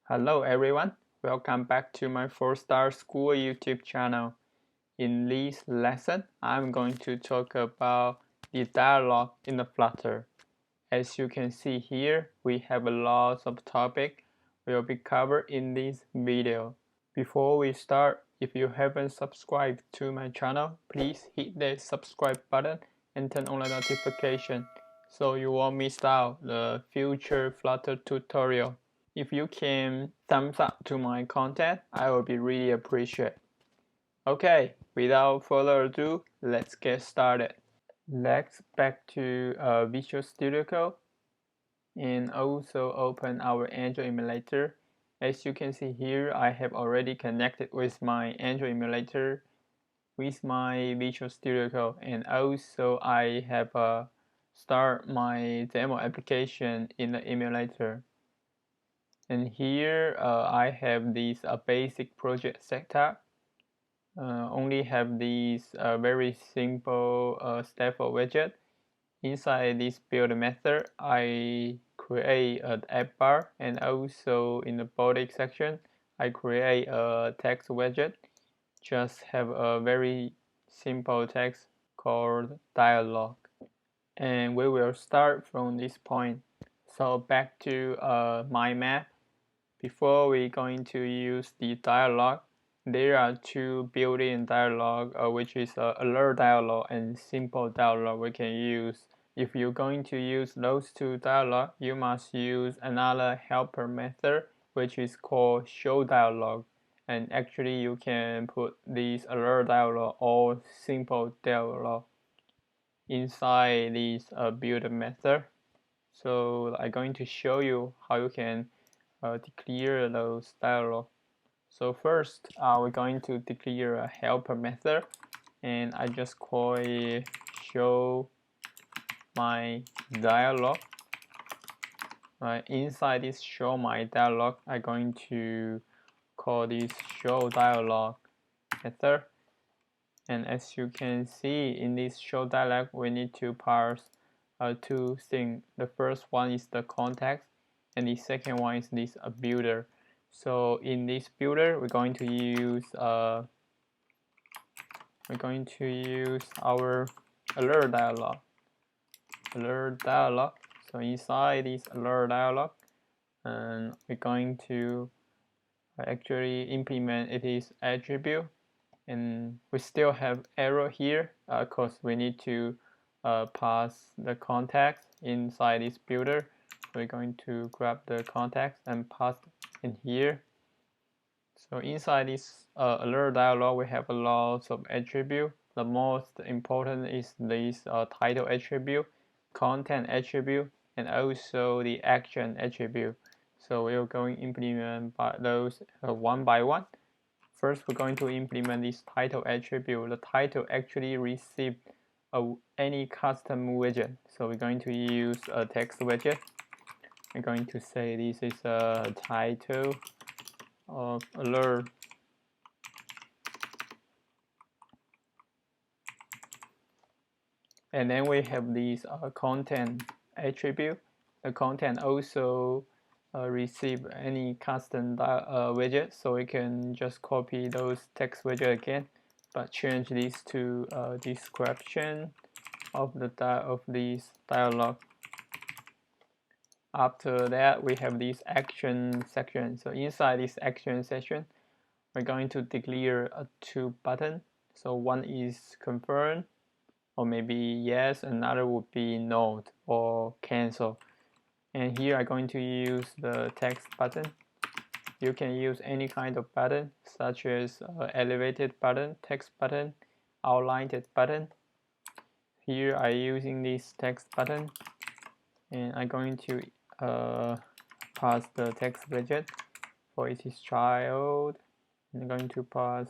Hello everyone, welcome back to my 4-Star School YouTube channel. In this lesson, I'm going to talk about the dialog in the Flutter. As you can see here, we have a lot of topics will be covered in this video. Before we start, if you haven't subscribed to my channel, please hit the subscribe button and turn on the notification so you won't miss out the future Flutter tutorial. If you can thumbs up to my content, I will be really appreciate. Okay, without further ado, let's get started. Let's back to Visual Studio Code and also open our Android emulator. As you can see here, I have already connected with my Android emulator with my Visual Studio Code, and also I have start my demo application in the emulator. And here I have this basic project setup. Only have this very simple scaffold widget. Inside this build method, I create an app bar, and also in the body section, I create a text widget. Just have a very simple text called dialog. And we will start from this point. So back to Mindmap. Before we're going to use the dialog, there are two built-in dialog, which is alert dialog and simple dialog we can use. If you're going to use those two dialog, you must use another helper method, which is called show dialog. And actually, you can put this alert dialog or simple dialog inside this build method. So I'm going to show you how you can declare those dialog. So first, we're going to declare a helper method, and I just call it show my dialog. Right, inside this show my dialog, I'm going to call this show dialog method. And as you can see in this show dialog, we need to parse two things. The first one is the context, and the second one is this builder. So in this builder, we're going to use our alert dialog. So inside this alert dialog, and we're going to actually implement its attribute. And we still have error here because we need to pass the context inside this builder. We're going to grab the context and pass in here. So inside this alert dialog, we have a lot of attributes. The most important is this title attribute, content attribute, and also the action attribute. So we're going to implement those one by one. First, we're going to implement this title attribute. The title actually received any custom widget. So we're going to use a text widget. I'm going to say this is a title of alert. And then we have this content attribute. The content also receive any custom widget, so we can just copy those text widget again, but change this to description of this dialog. After that, we have this action section. So inside this action section, we're going to declare two buttons. So one is confirm, or maybe yes, another would be no or cancel. And here I'm going to use the text button. You can use any kind of button, such as elevated button, text button, outlined button. Here I'm using this text button, and I'm going to pass the text widget for its child. I'm going to pass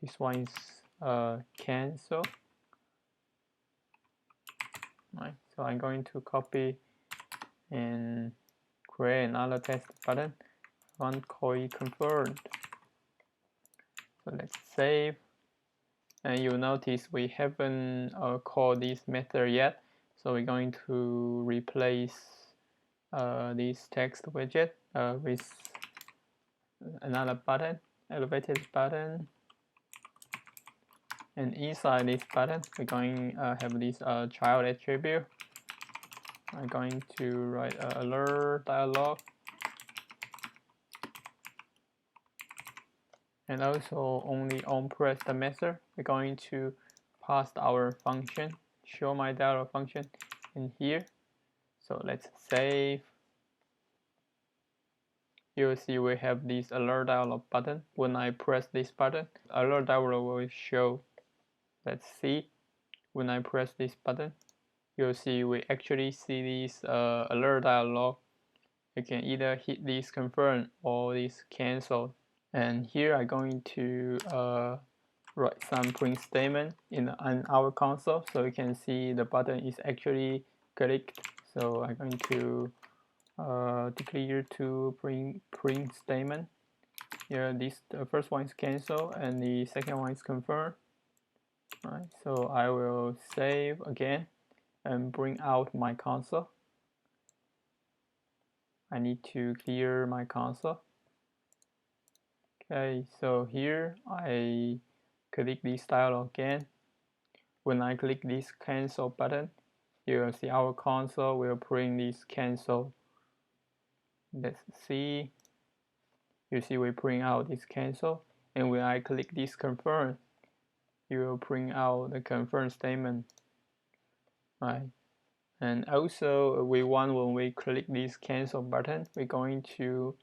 this one is cancel. Right, so I'm going to copy and create another text button. One called confirmed. So let's save. And you'll notice we haven't called this method yet. So we're going to replace this text widget with another button, elevated button. And inside this button, we're going to have this child attribute. I'm going to write alert dialog. And also only on press the method, we're going to pass our function, show my dialog function in here. So let's save. You'll see we have this alert dialog button. When I press this button, alert dialog will show. Let's see. When I press this button, you'll see we actually see this alert dialog. You can either hit this confirm or this cancel. And here I'm going to write some print statement in our console, so you can see the button is actually clicked. So I'm going to declare to print statement. Here, the first one is cancel, and the second one is confirm. Right. So I will save again and bring out my console. I need to clear my console. Okay, so here I click this dialog again. When I click this cancel button, you will see our console will print this cancel. Let's see. You see we print out this cancel, and when I click this confirm, you will print out the confirm statement. Right. And also we want, when we click this cancel button, we're going to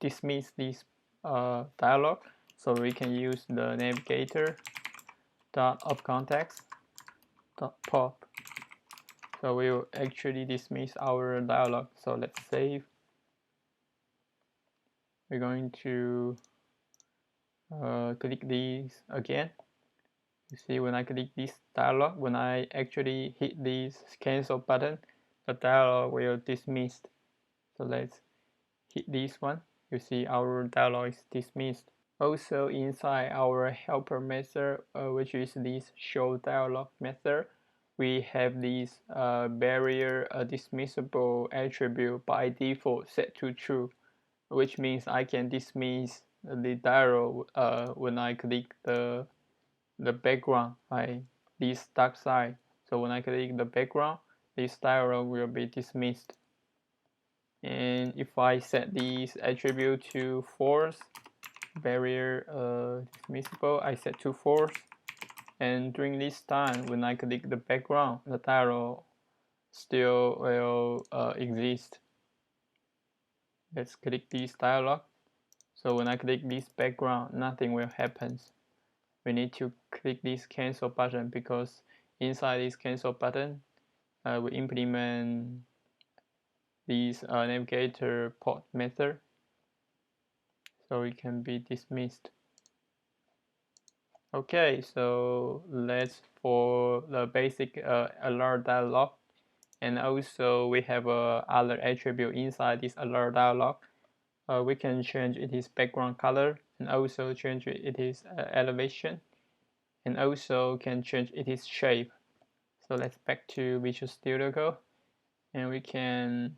dismiss this dialog, so we can use the navigator dot of context dot pop. So we will actually dismiss our dialog. So let's save. We're going to click these again. You see, when I click this dialog, when I actually hit this cancel button, the dialog will dismiss. So let's hit this one. You see our dialog is dismissed. Also inside our helper method, which is this show dialog method, we have this barrier dismissible attribute by default set to true, which means I can dismiss the dialog when I click the background, right? This dark side. So when I click the background, this dialog will be dismissed. And if I set this attribute to false, barrier dismissible, I set to false, and during this time when I click the background, the dialog still will exist. Let's click this dialog. So when I click this background, nothing will happen. We need to click this cancel button, because inside this cancel button we implement this navigator port method, so it can be dismissed. Okay, so that's for the basic alert dialog. And also we have other attribute inside this alert dialog. We can change its background color, and also change its elevation, and also can change its shape. So let's back to Visual Studio Code, and we can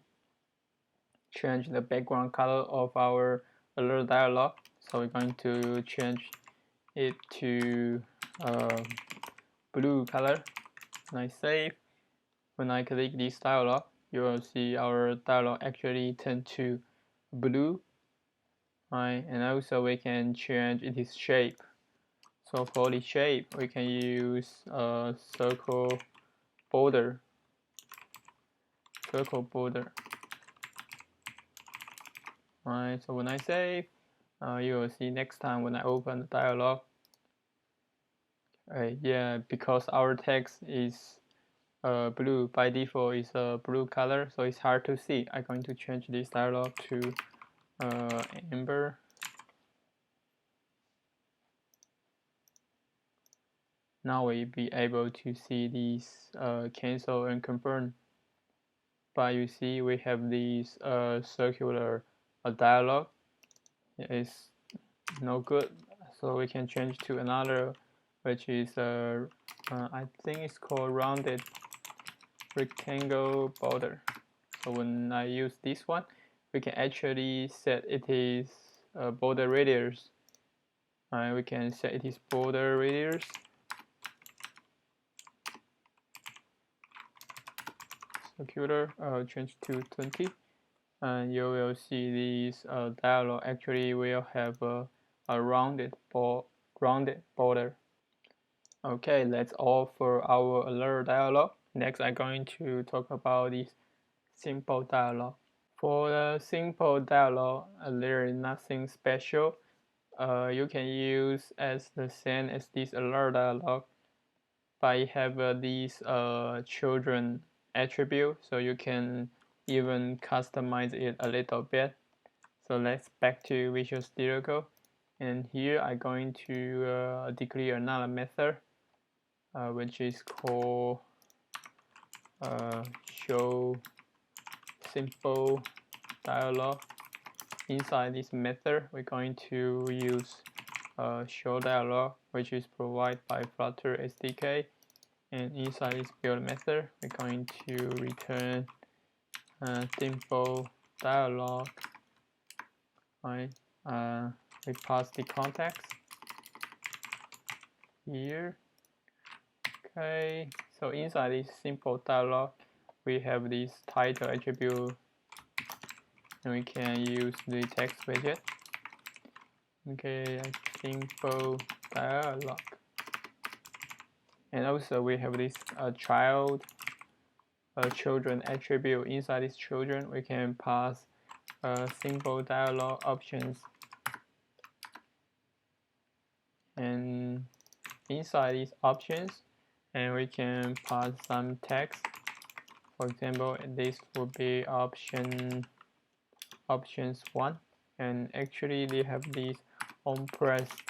change the background color of our alert dialog. So we're going to change it to blue color. When I save, when I click this dialog, you will see our dialog actually turn to blue. Right, and also we can change its shape. So for the shape, we can use a circle border. Right, so when I save, you will see next time when I open the dialog, yeah, because our text is blue by default, is a blue color, so it's hard to see. I'm going to change this dialog to amber. Now we'll be able to see these cancel and confirm. But you see we have these circular dialog. It's no good, so we can change to another, which is I think it's called rounded rectangle border. So when I use this one, we can actually set it is border radius. We can set it is border radius. Circular, change to 20, and you will see this dialog actually will have a rounded border. Okay, that's all for our alert dialog. Next, I'm going to talk about this simple dialog. For the simple dialog, there is nothing special. You can use as the same as this alert dialog, but it have these children attribute, so you can even customize it a little bit. So let's back to Visual Studio Code, and here I'm going to declare another method, which is called show simple dialog. Inside this method, we're going to use show dialog, which is provided by Flutter SDK. And inside this build method, we're going to return simple dialog. Right? We pass the context here. Okay, so inside this simple dialog, we have this title attribute, and we can use the text widget. Okay, simple dialog. And also we have this children attribute. Inside this children, we can pass simple dialog options, and inside these options, and we can pass some text. For example, this would be options 1, and actually they have this on pressed,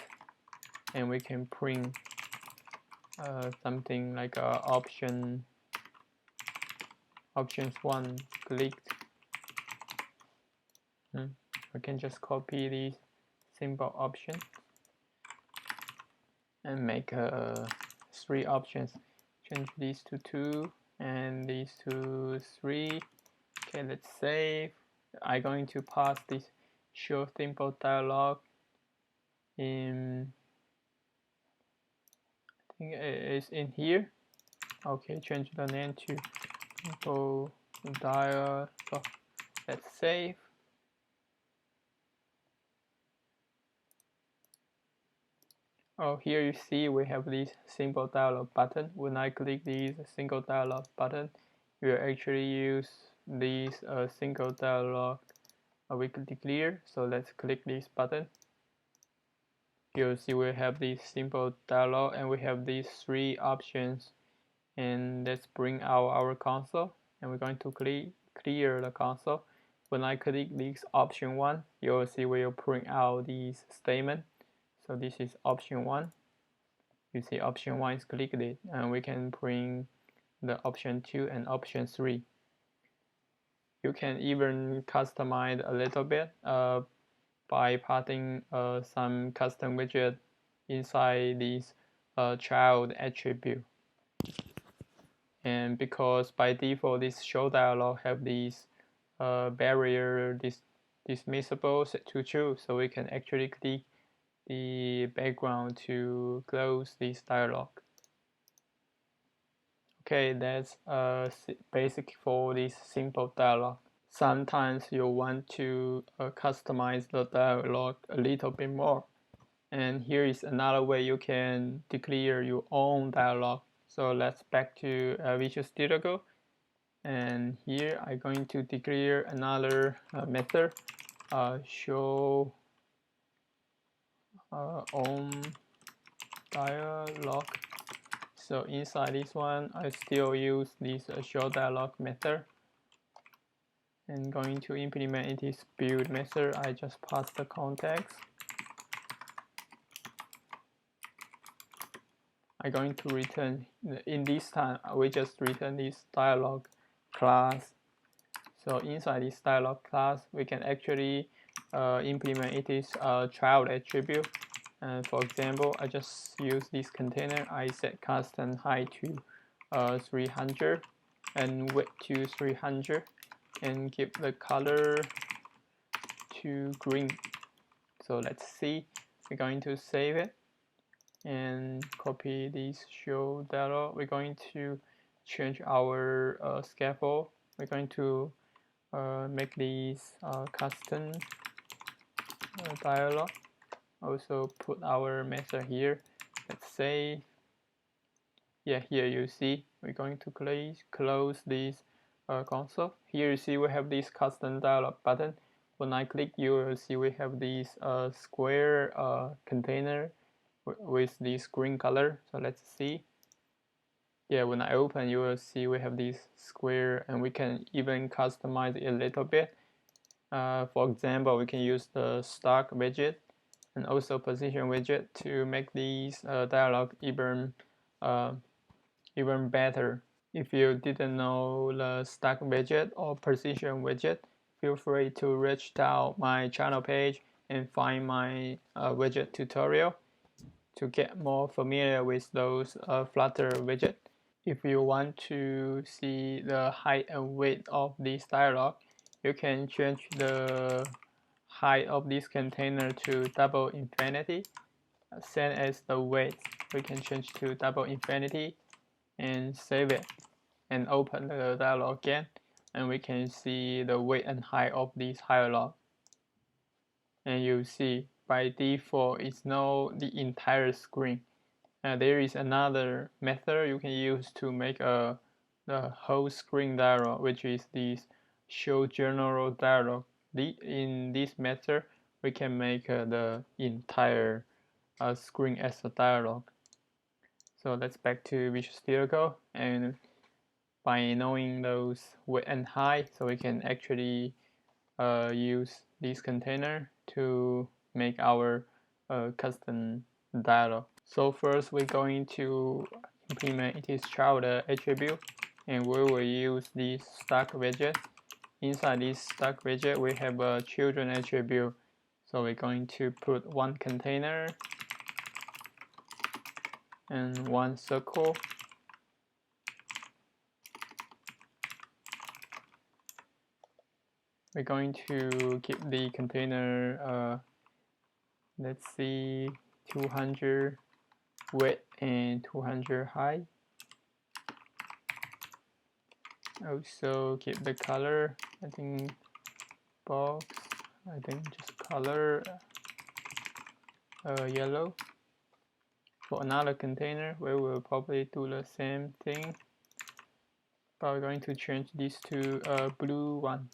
and we can print something like options 1 clicked. We can just copy these simple options and make 3 options. Change these to 2 and these to 3. Okay, let's save. I'm going to pass this show simple dialog in, I think it is in here. Okay, change the name to simple dialog. Let's save. Oh, here you see we have this simple dialog button. When I click this single dialog button, we will actually use this single dialog we can declare. So let's click this button. You'll see we have this simple dialog, and we have these 3 options. And let's bring out our console, and we're going to clear the console. When I click this option 1, you'll see we'll print out this statement. So this is option 1. You see option 1 is clicked, and we can print the option 2 and option 3. You can even customize a little bit by passing some custom widget inside this child attribute. And because by default this show dialog have this barrier dismissible set to true, so we can actually click the background to close this dialog. Okay, that's basic for this simple dialog. Sometimes you want to customize the dialog a little bit more, and here is another way you can declare your own dialog. So let's back to Visual Studio Code, and here I'm going to declare another method, show own dialog. So inside this one, I still use this show dialog method, and going to implement it is build method. I just pass the context. I'm going to return, in this time we just return this dialog class. So inside this dialog class, we can actually implement it is a child attribute. And for example, I just use this container. I set custom height to 300 and width to 300. and give the color to green. So let's see. We're going to save it and copy this show dialog. We're going to change our scaffold. We're going to make these custom dialog. Also put our method here. Let's say, yeah, here you see we're going to close this console. Here you see we have this custom dialog button. When I click, you will see we have this square container with this green color. So let's see. Yeah, when I open, you will see we have this square, and we can even customize it a little bit. For example, we can use the stock widget and also position widget to make these dialog even better. If you didn't know the stock widget or position widget, feel free to reach down my channel page and find my widget tutorial to get more familiar with those Flutter widget. If you want to see the height and width of this dialog, you can change the height of this container to double infinity. Same as the width, we can change to double infinity and save it and open the dialog again, and we can see the width and height of this dialog. And you see by default it's now the entire screen. There is another method you can use to make the whole screen dialog, which is this show general dialog. In this method, we can make the entire screen as a dialog. So let's back to Visual Studio Code, and by knowing those width and height, so we can actually use this container to make our custom dialog. So first we're going to implement this child attribute, and we will use this stock widget. Inside this stock widget we have a children attribute, so we're going to put one container and one circle. We're going to keep the container let's see 200 width and 200 height. Also keep the color, I think box, I think just color yellow. For another container we will probably do the same thing, but we're going to change this to a blue one,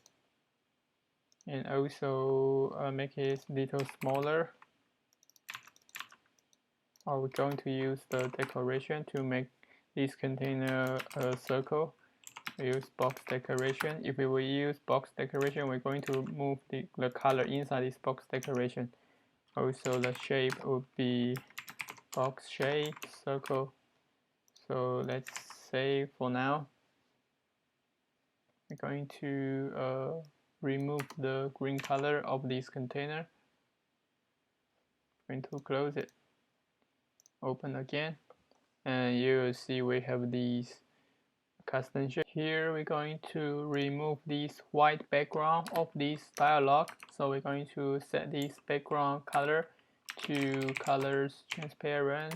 and also make it a little smaller. Or we're going to use the decoration to make this container a circle. We use box decoration. If we will use box decoration, we're going to move the color inside this box decoration. Also the shape would be box shape circle. So let's save for now. We're going to remove the green color of this container. Going to close it. Open again, and you will see we have these custom shape. Here we're going to remove this white background of this dialog. So we're going to set this background color to colors transparent,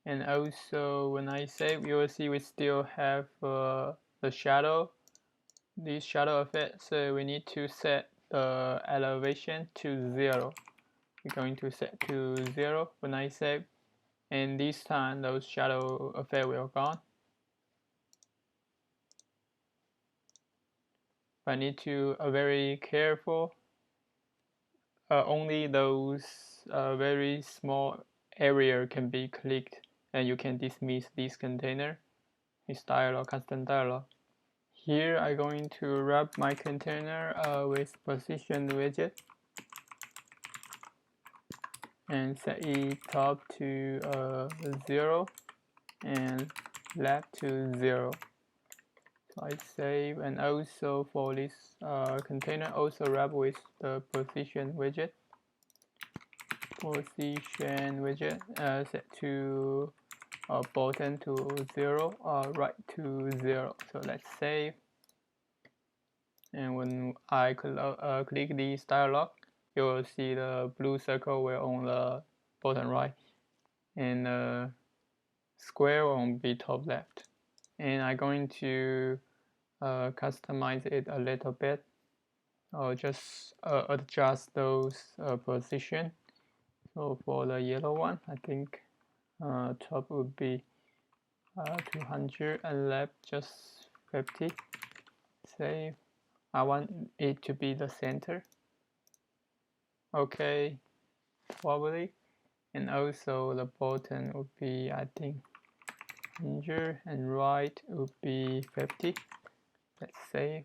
and also when I save, you will see we still have the shadow, this shadow effect. So we need to set the elevation to 0. We're going to set to 0 when I save, and this time those shadow effect will gone. I need to very careful. Only those very small area can be clicked, and you can dismiss this container. This dialog, custom dialog. Here I'm going to wrap my container with position widget and set it top to 0 and left to 0. So I save, and also for this container also wrap with the position widget. Set to bottom to 0 or right to 0. So let's save. And when I click this dialog, you will see the blue circle will on the bottom right, and the square will be top left. And I'm going to customize it a little bit, or just adjust those position. So for the yellow one, I think top would be 200 and left just 50. Save. I want it to be the center. Okay, probably. And also the bottom would be, I think, 100 and right would be 50. Let's save.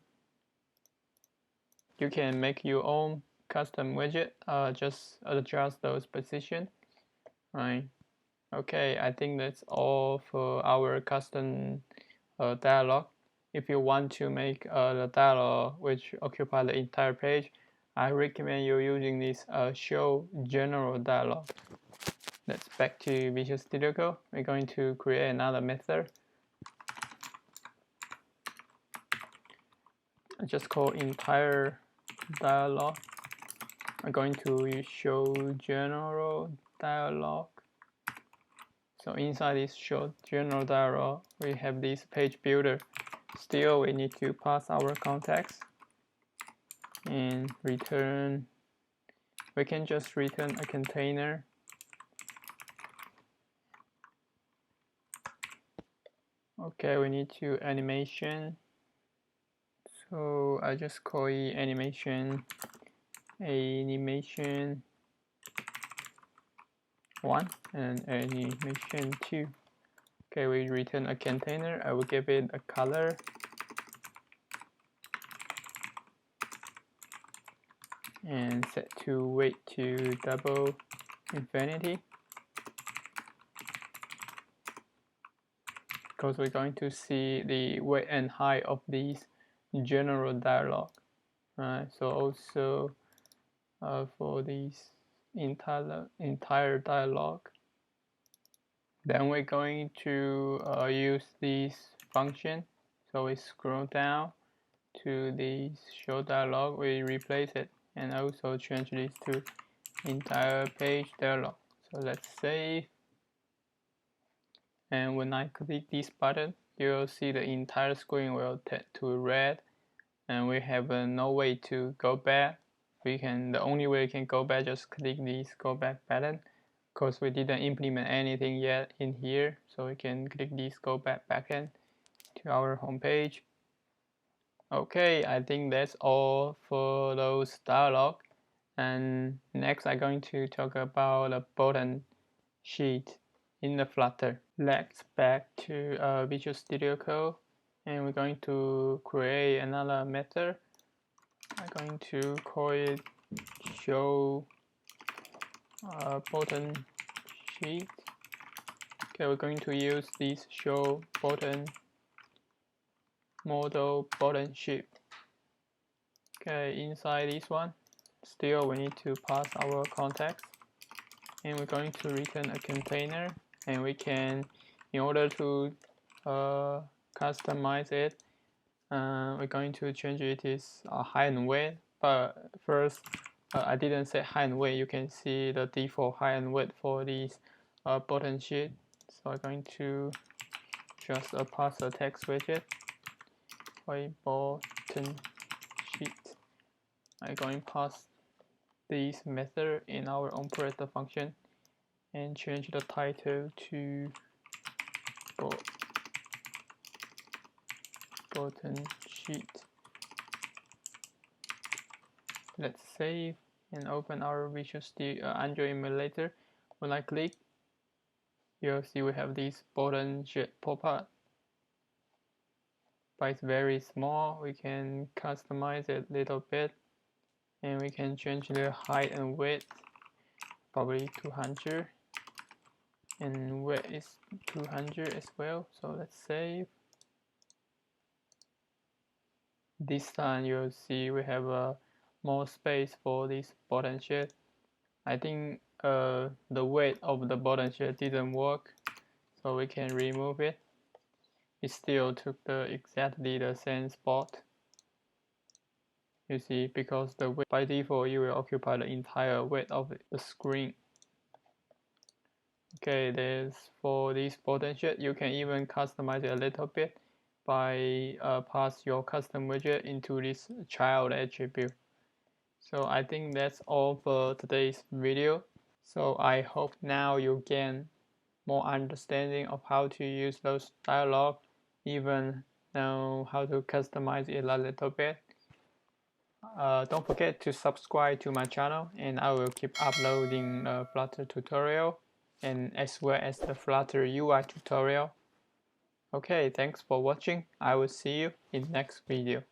You can make your own custom widget, just adjust those positions. Right. Okay, I think that's all for our custom dialog. If you want to make the dialog which occupy the entire page, I recommend you using this show general dialog. Let's back to Visual Studio Code. We're going to create another method. I just call entire dialog. I'm going to show general dialog. So inside this show general dialog, we have this page builder. Still, we need to pass our context and return. We can just return a container. Okay, we need to animation. So I just call it animation 1 and animation 2. Okay, we return a container. I will give it a color. And set to weight to double infinity. Because we're going to see the weight and height of this general dialog. So also for this entire dialog, then we're going to use this function. So we scroll down to this show dialog, we replace it, and also change this to entire page dialog. So let's save. And when I click this button, you'll see the entire screen will turn to red, and we have no way to go back. The only way we can go back, just click this go back button, because we didn't implement anything yet in here. So we can click this go back button to our home page. Okay, I think that's all for those dialog. And next I'm going to talk about the button sheet in the Flutter. Let's back to Visual Studio Code, and we're going to create another method. I'm going to call it show button sheet. Okay, we're going to use this show button model button sheet. Okay, inside this one, still we need to pass our context, and we're going to return a container, and we can, in order to customize it, we're going to change it is height and width. But first, I didn't say height and width. You can see the default height and width for this button sheet. So I'm going to just pass a text widget by button sheet. I'm going to pass this method in our operator function and change the title to button sheet. Let's save and open our Visual Studio Android emulator. When I click, you'll see we have this button sheet pop up, but it's very small. We can customize it a little bit, and we can change the height and width, probably 200, and width is 200 as well. So let's save. This time you'll see we have more space for this button sheet. I think the weight of the button sheet didn't work, so we can remove it. It still took exactly the same spot. You see, because the width by default it will occupy the entire width of the screen. Okay, for this BottomSheet, you can even customize it a little bit by pass your custom widget into this child attribute. So I think that's all for today's video. So I hope now you gain more understanding of how to use those dialog, even know how to customize it a little bit. Don't forget to subscribe to my channel, and I will keep uploading Flutter tutorial and as well as the Flutter UI tutorial. Okay, thanks for watching. I will see you in next video.